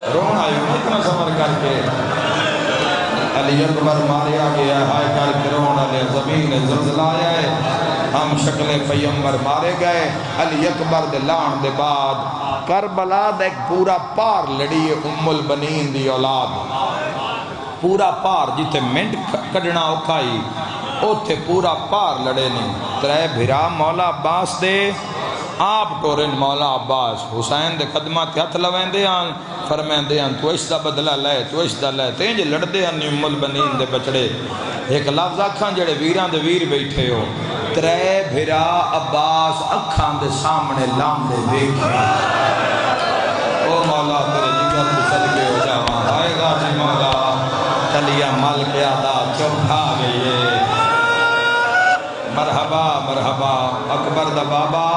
رونا اتنا سفر کر کے علی اکبر ماریا گیا ہائے کر کے رونا لے زمین زلزلہ آیا ہے ہم شکل پیمبر مارے گئے علی اکبر دے لان دے بعد کربلا دا ایک پورا پار لڑی ام البنین دی اولاد پورا پار جیتے منٹ کڑنا اوکھائی اوتھے پورا پار لڑے نہیں ترے بھرا مولا عباس دے آپ ٹورن مولا عباس حسین دے قدمات ہتھ لوین دے آن فرمین دے آن تو اس دا بدلہ لے تو اس دا لے تین جے لڑ دے آن ام البنین دے بچڑے ایک لفظ اکھاں جڑے ویران دے ویر بیٹھے ہو ترے بھرا عباس اکھاں دے سامنے لام دے بیکھے او مولا تیرے جگر تو صدقے ہو جاواں آئے گا جی مولا تلیا مل کے آدھا چوکھا گئیے مرحبا مرحبا اکبر دا بابا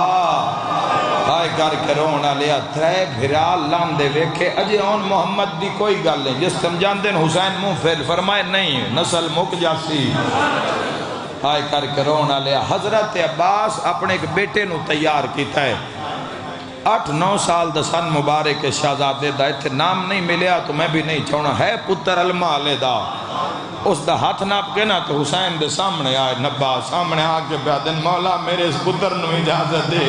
آئے کر کے رونا لیا ترے بھرا لام دے ویکھے اجے آن محمد دی کوئی گل نہیں جس تم جان دین حسین منہ پھر فرمائے نہیں نسل مک جاسی آئے کر کے رونا لیا حضرت عباس اپنے ایک بیٹے نو تیار کیتا ہے 8-9 سال دا سن مبارک شہزادے دا اتھے نام نہیں ملیا تو میں بھی نہیں چھوڑا ہے پتر علمہ لے دا اس دا ہاتھ ناپ کے نا تو حسین دے سامنے آئے نبا سامنے آکے بیادن مولا میرے اس پتر نو اجازت دے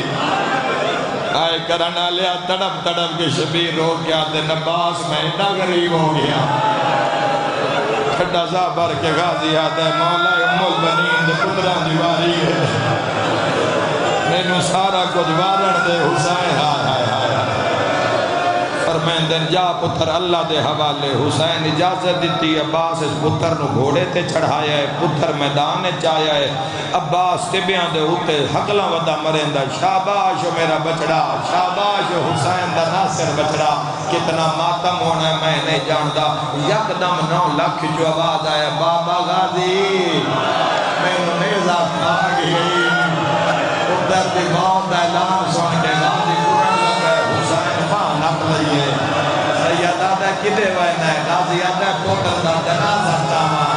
آئے کرنا لیا تڑپ تڑپ کے شبیر رو گیا دے نباس میں اتنا غریب ہو گیا کھڑا زابر کے غازی آدھے مولا ام البنین دے پتران دیواری ہے میں نو سارا کچھ وارن دے حسین ہائے ہائے ہائے فرمین دن جا پتر اللہ دے حوالے حسین اجازت دیتی عباس اس پتر نو گھوڑے تے چڑھایا ہے پتر میدان چایا ہے عباس تبیاں دے ہوتے حقلا ودا مرندہ شاباش میرا بچڑا شاباش حسین دا ناصر بچڑا کتنا ماتم ہونا ہے میں نہیں جاندہ یک دم 9 لاکھ جو آواز آیا بابا غازی میں نو نیزہ کھا گئی ادھر دی موت اعلان سن کے غازی قرآن لگا ہے حسین خان اپ لئیے سید آدھے کدے وینا ہے غازی آدھے پوٹر دا جنازہ چاہاں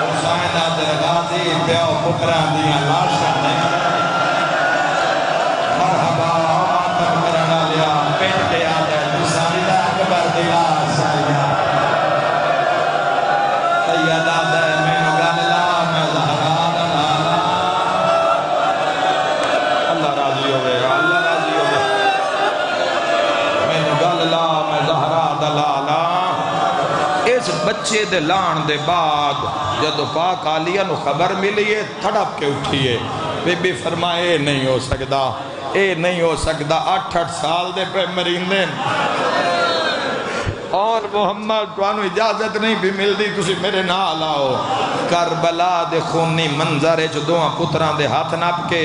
حسین آدھے غازی پیو پتران دیا لاشا نہیں مرحبا ماتم کرنا لیا پینٹ کے آدھے حسین اکبر دیا سائیہ سید آدھے میں گل لا میں زہرا دلالا اللہ راضی ہوئے اللہ راضی ہوئے میں گل لا میں زہرا دلالا اس بچے دے لان دے بعد جدو پاک آلیہ نو خبر ملیے تھڑپ کے اٹھئیے بی بی فرمائے نہیں ہو سکتا اے نہیں ہو سکتا 8-8 سال دے پہ مرندن اور محمد توانو اجازت نہیں بھی مل دی تسی میرے نال آؤ کربلا دے خونی منظر جو دوہاں پتران دے ہاتھ ناپ کے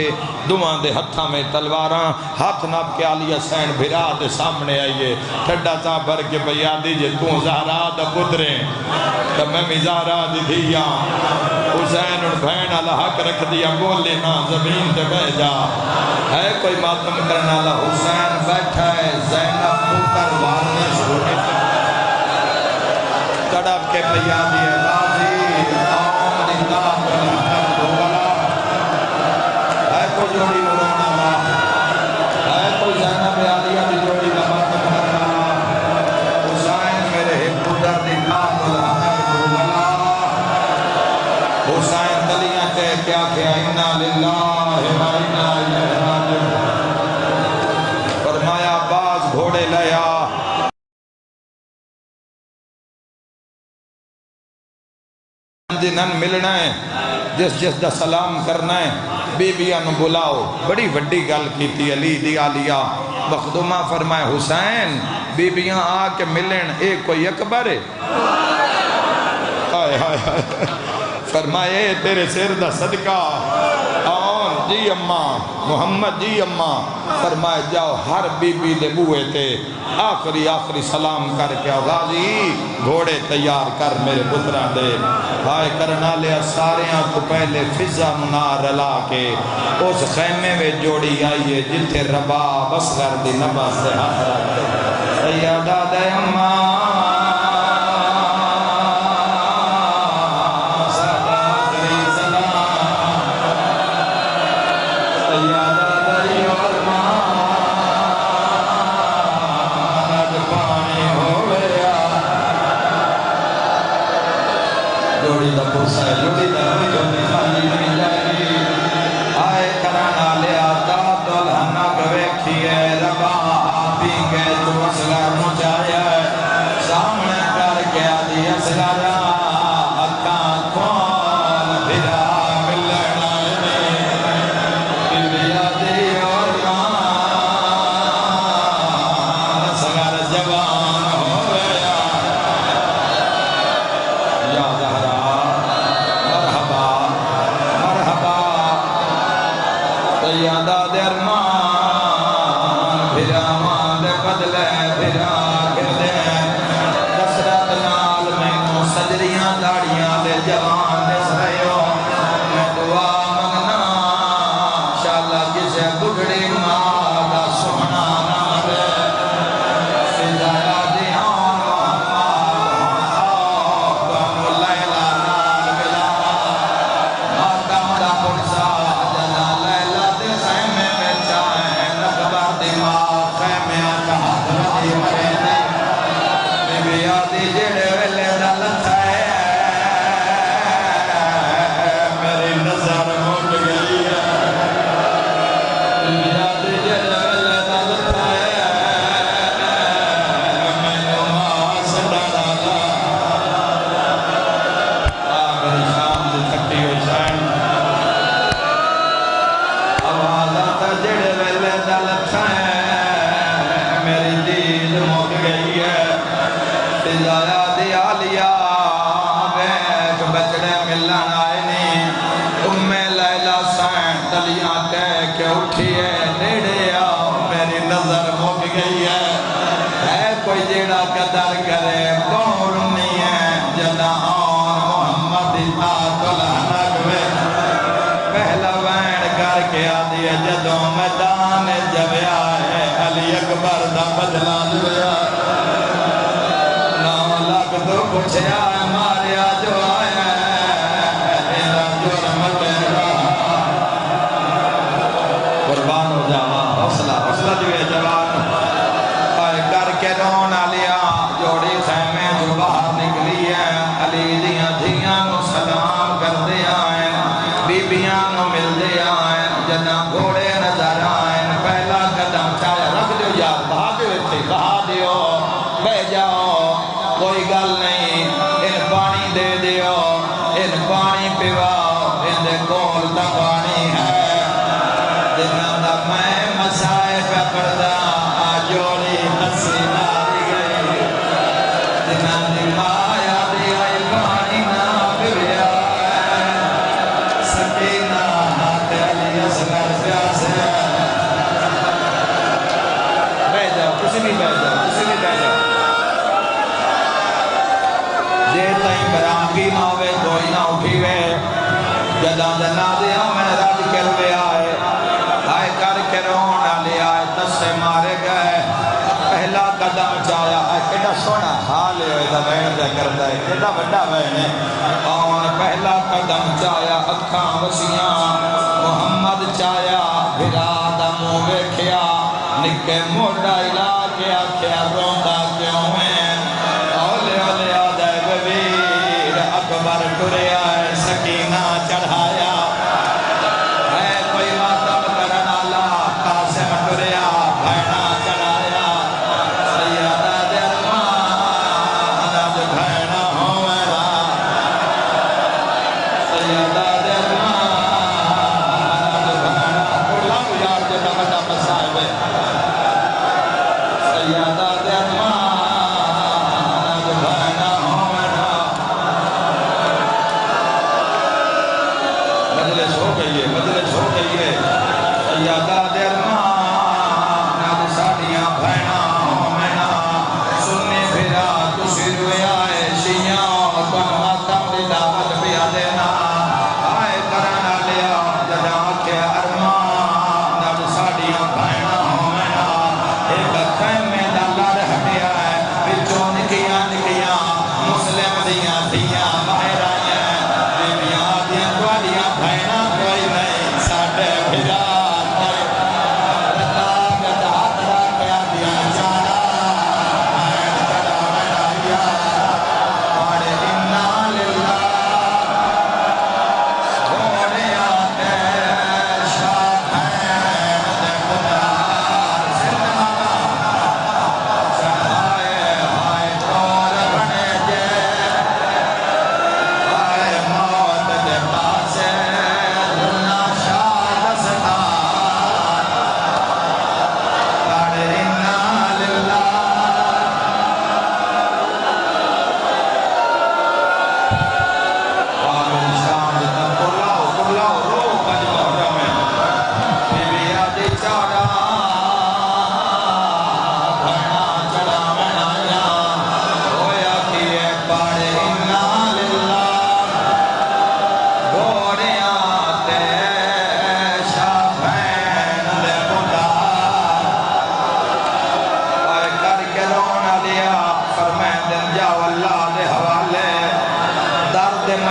دوہاں دے ہتھاں میں تلواراں ہاتھ ناپ کے علی حسین بھرا دے سامنے آئیے ٹھڈا سا بھر کے بھیا دیجئے تو زہرا دا پتریں تو میں بھی زہرا دی دیا حسین اور بھین اللہ حق رکھ دیا بولے نا زمین تے بہ جا ہے کوئی ماتم کرنا اللہ حسین بیٹھا ہے زینب پتر وارنے شروع تڑپ کے بھیا دیئے غازی آمد اللہ ہے کوئی جوڑی مرانا ہے کوئی زینب عالیہ دی جوڑی کا ماتم کرنا حسین میرے پتر دی کام حسین دلیاں تے کیا کیا انا للہ و انا الیہ راجعون فرمایا باز گھوڑے لیا جنہن ملنا ہے جس دا سلام کرنا ہے بی بیانو بلاؤ بڑی وڈی گل کی تھی علی دی آلیہ مخدومہ فرمائے حسین بی بیاں آکے ملن ایک کوئی اکبر ہے آئے آئے آئے فرمائے تیرے سر دا صدقہ آن جی اماں محمد جی اماں فرمائے جاؤ ہر بی بی دے بوئے تے آخری سلام کر کے غازی گھوڑے تیار کر میرے پتران دے بھائی کرنا لیا ساریاں تو پہلے فضا منار رلا کے اس خیمے میں جوڑی آئیے جتے رباب اصغر دی نبا سے ہاتھ رکھتے سیدہ دے اماں پانی ہوئے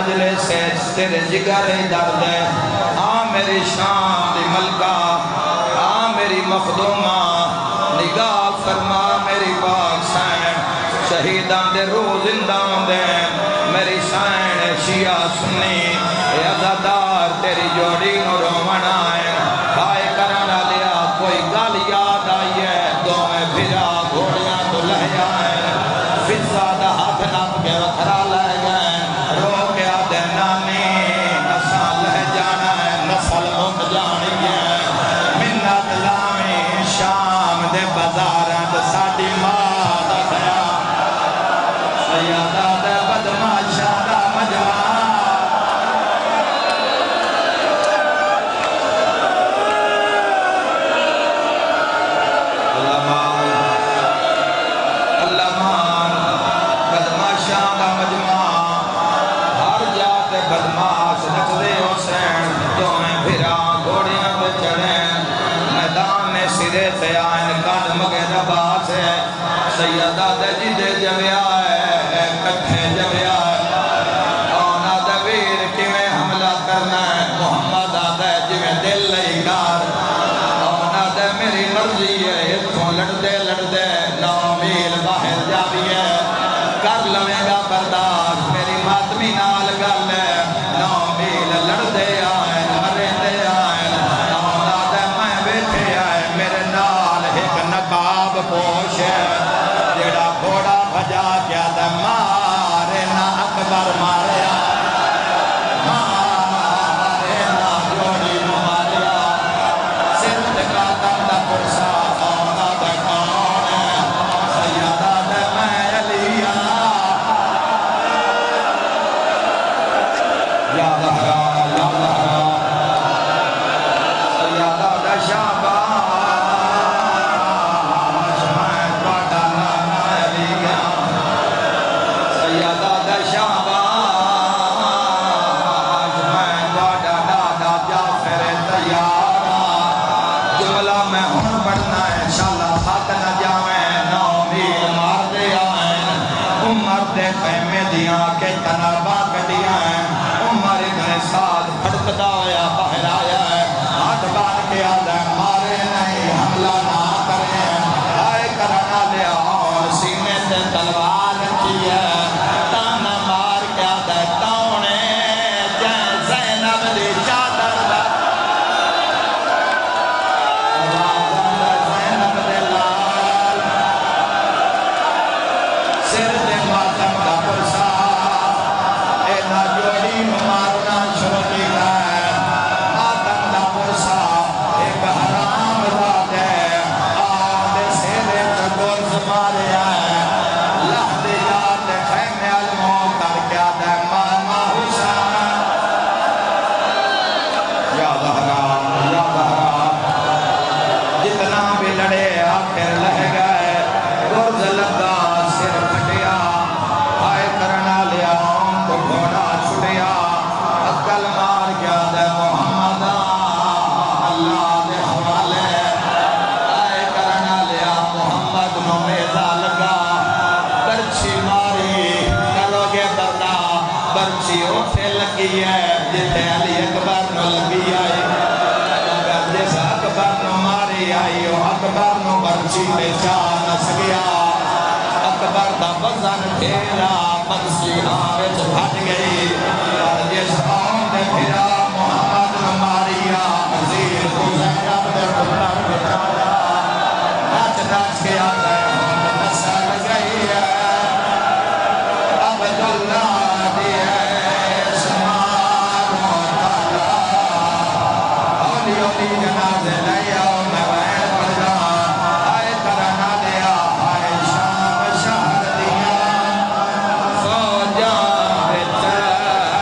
مجلس سے تیرے جگر درد ہے میری شان دی ملکہ میری مخدومہ نگاہ فرما میری پاک سین شہیدان دے روح زندہ دے میری سین شیعہ سنی عزادار تیری جوڑی نو رومن آئے ہائے کرنا لیا کوئی گل یاد آئی ہے دو میں پھرا گھوڑیاں تو لہ جائیں فضا دا ہاتھ نپ کے وکھرا لے گئے رو گیا دے نانی نسل لہ جانا ہے نسل مک جانی ہے منت لامی شام دے بازارات ساڑی ماں دا خیال سیادہ دے بدماشا دا مجمع سیدہ دے جدے جویا ہے کٹھے جویا ہے آنا دے ویر کیویں حملہ کرنا ہے محمد آدھے جویں دل لئی کار آنا دے میری مرضی ہے اتھوں لڑ دے نو میل باہر جا بھی ہے کر لویں گا برداشت میری ماتمی نال گل ہے نو میل لڑ دے آئیں مرے دے آئیں آنا دے میں بیٹھے آئے میرے نال ایک نقاب پوش ہے گھوڑا بھجا کیا دے مارے نا اکبر ماریا مارے نا جوڑی ماریا سرد کا دندہ پرسا آنا دے کون ہے سیدہ دے میں علیہ یا دہرا سیدہ دے شابہ کے تنابہ کٹیاں ہیں عمر ابن سعد پھڑکتا ہویا باہر آیا ہے ہاتھ بار کے آدھے مارے نہیں حملہ نہ کرے آئے کرنا لیا اور سینے سے تلوار کی ہے تانا مار کے آدھے تاؤنے جائیں زینب دی چادر دا آوازم دے زینب دے لال سر دے ماتم دا پرسا مارنا شروع کی ہے آدم دا پرسا ایک حرام ذات ہے آدھے سیرے چگرز مارے آئے لحظ یاد خیمے علموں کر کیا دے ماما حسین یا دہرا جتنا بھی لڑے آخر لہ گئے گرز لگا سر پھٹیا آئے کرنا لیا تو گھوڑا چھٹیا اکل مار گیا دے محمد اللہ دے حوالے آئے کرنا لیا محمد نو میزا لگا برچی ماری کرو گے بردہ برچی اٹھے لگی ہے جتے علی اکبر نو لگی آئی اگر جس اکبر نو ماری آئی اکبر نو برچی پہ نس گیا اکبر دا وزن ٹھیلا مقصی آوچ بھٹ گئی اور جس آن دے پھرا محمد ماریا عزیز حسین دے پتر بچایا نچ کے آتے ہم نسل گئی ہے عبداللہ دی ہے سمان محتاجہ اولی جنازے لے آؤ میں وین پڑ جا آئے کرنا لیا آئے شام شہر دیا فوجہ بچہ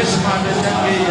قسمت چنگی